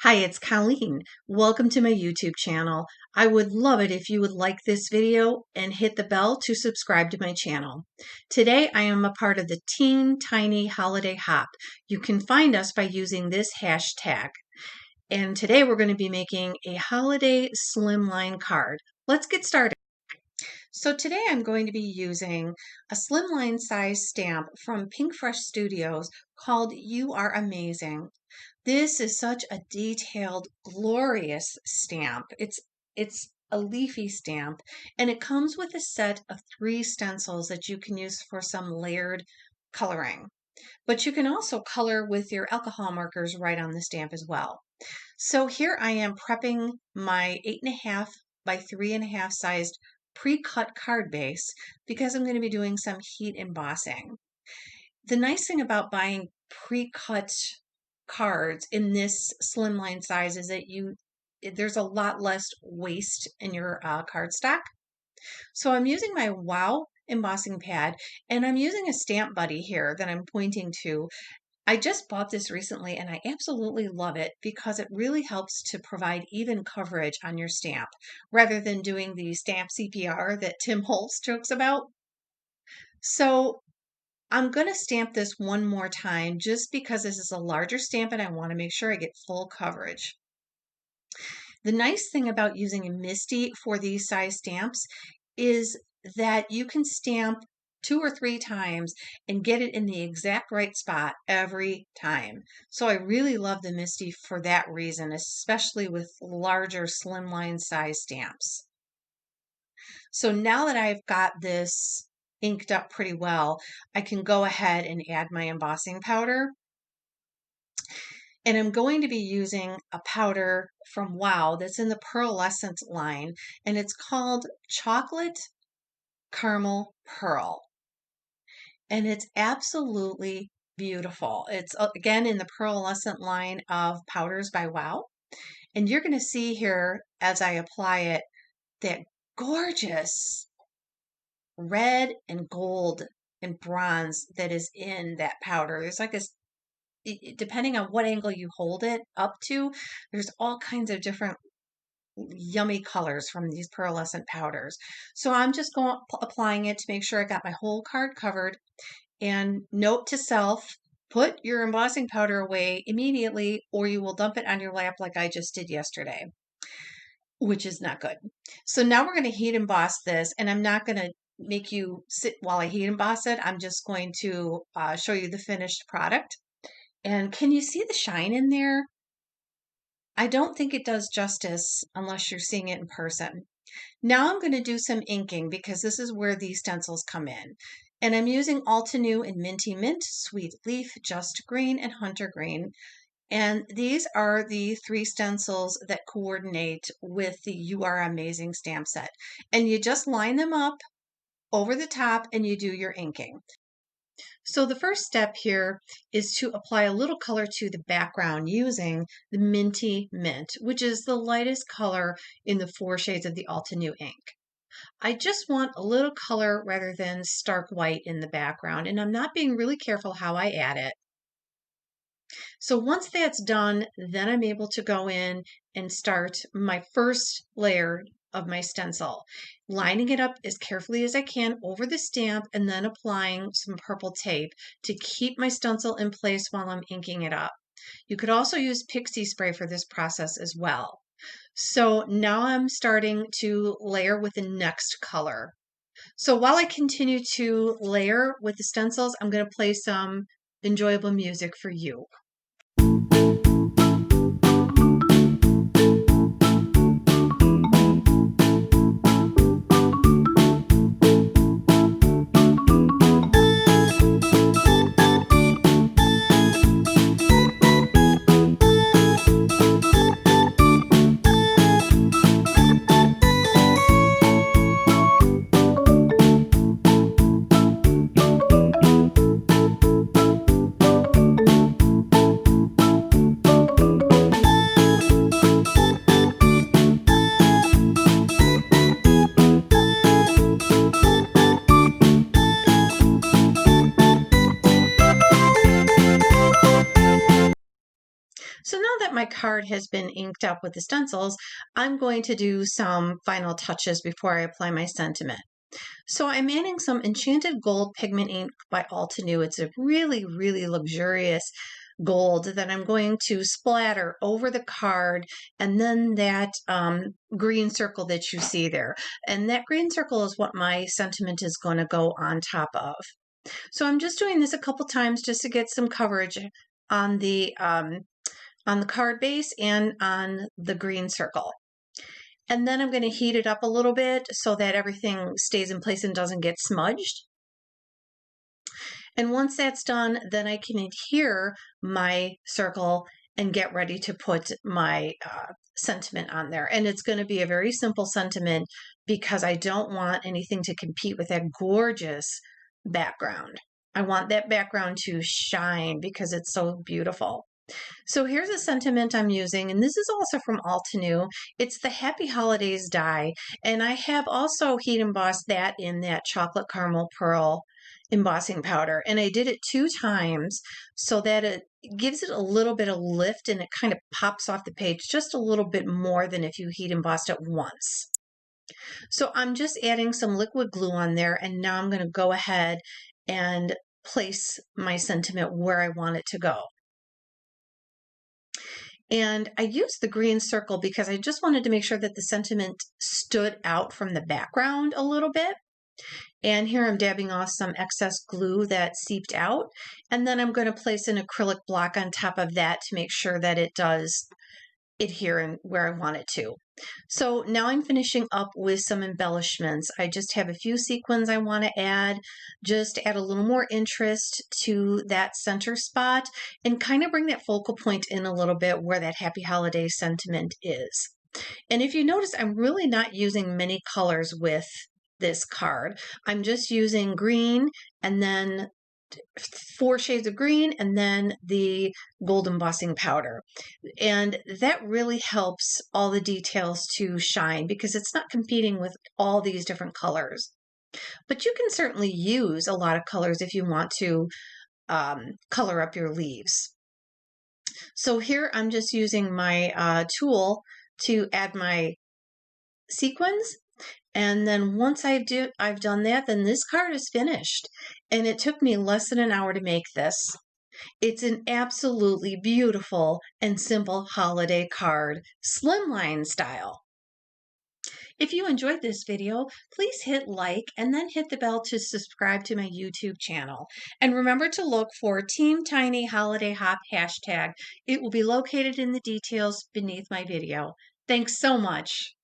Hi, it's Colleen. Welcome to my YouTube channel. I would love it if you would like this video and hit the bell to subscribe to my channel. Today, I am a part of the Teen Tiny Holiday Hop. You can find us by using this hashtag. And today we're going to be making a holiday slimline card. Let's get started. So today I'm going to be using a slimline size stamp from Pink Fresh Studios called You Are Amazing. This is such a detailed, glorious stamp. It's a leafy stamp, and it comes with a set of 3 stencils that you can use for some layered coloring. But you can also color with your alcohol markers right on the stamp as well. So here I am prepping my 8.5 by 3.5 sized pre-cut card base because I'm going to be doing some heat embossing. The nice thing about buying pre-cut cards in this slimline size is that there's a lot less waste in your cardstock. So I'm using my Wow embossing pad, and I'm using a Stamp Buddy here that I'm pointing to. I just bought this recently and I absolutely love it because it really helps to provide even coverage on your stamp rather than doing the stamp CPR that Tim Holtz jokes about. So I'm going to stamp this one more time just because this is a larger stamp and I want to make sure I get full coverage. The nice thing about using a MISTI for these size stamps is that you can stamp 2 or 3 times and get it in the exact right spot every time. So I really love the MISTI for that reason, especially with larger slimline size stamps. So now that I've got this inked up pretty well, I can go ahead and add my embossing powder. And I'm going to be using a powder from Wow that's in the Pearlescent line, and it's called Chocolate Caramel Pearl. And it's absolutely beautiful. It's again in the Pearlescent line of powders by Wow. And you're going to see here as I apply it that gorgeous red and gold and bronze that is in that powder. There's like this, depending on what angle you hold it up to, there's all kinds of different yummy colors from these pearlescent powders. So I'm just going applying it to make sure I got my whole card covered. And note to self, put your embossing powder away immediately or you will dump it on your lap like I just did yesterday, which is not good. So now we're going to heat emboss this, and I'm not going to make you sit while I heat emboss it. I'm just going to show you the finished product. And can you see the shine in there? I don't think it does justice unless you're seeing it in person. Now I'm going to do some inking because this is where these stencils come in. And I'm using Altenew in Minty Mint, Sweet Leaf, Just Green, and Hunter Green. And these are the 3 stencils that coordinate with the You Are Amazing stamp set. And you just line them up over the top and you do your inking. So the first step here is to apply a little color to the background using the Minty Mint, which is the lightest color in the 4 shades of the Altenew ink. I just want a little color rather than stark white in the background, and I'm not being really careful how I add it. So once that's done, then I'm able to go in and start my first layer of my stencil, lining it up as carefully as I can over the stamp and then applying some purple tape to keep my stencil in place while I'm inking it up. You could also use pixie spray for this process as well. So now I'm starting to layer with the next color. So while I continue to layer with the stencils, I'm going to play some enjoyable music for you. that my card has been inked up with the stencils, I'm going to do some final touches before I apply my sentiment. So I'm adding some Enchanted Gold Pigment ink by Altenew. It's a really, really luxurious gold that I'm going to splatter over the card, and then that green circle that you see there. And that green circle is what my sentiment is going to go on top of. So I'm just doing this a couple times just to get some coverage on the card base and on the green circle. And then I'm going to heat it up a little bit so that everything stays in place and doesn't get smudged. And once that's done, then I can adhere my circle and get ready to put my sentiment on there. And it's going to be a very simple sentiment because I don't want anything to compete with that gorgeous background. I want that background to shine because it's so beautiful. So here's a sentiment I'm using, and this is also from Altenew. It's the Happy Holidays die, and I have also heat embossed that in that chocolate caramel pearl embossing powder, and I did it 2 times so that it gives it a little bit of lift and it kind of pops off the page just a little bit more than if you heat embossed it once. So I'm just adding some liquid glue on there, and now I'm going to go ahead and place my sentiment where I want it to go. And I used the green circle because I just wanted to make sure that the sentiment stood out from the background a little bit. And here I'm dabbing off some excess glue that seeped out. And then I'm going to place an acrylic block on top of that to make sure that it does adhere in where I want it to. So now I'm finishing up with some embellishments. I just have a few sequins I want to add, just add a little more interest to that center spot and kind of bring that focal point in a little bit where that happy holiday sentiment is. And if you notice, I'm really not using many colors with this card. I'm just using green and then 4 shades of green and then the gold embossing powder. And that really helps all the details to shine because it's not competing with all these different colors. But you can certainly use a lot of colors if you want to color up your leaves. So here I'm just using my tool to add my sequins. And then once I've done that, then this card is finished. And it took me less than an hour to make this. It's an absolutely beautiful and simple holiday card, Slimline style. If you enjoyed this video, please hit like and then hit the bell to subscribe to my YouTube channel. And remember to look for Team Tiny Holiday Hop hashtag. It will be located in the details beneath my video. Thanks so much.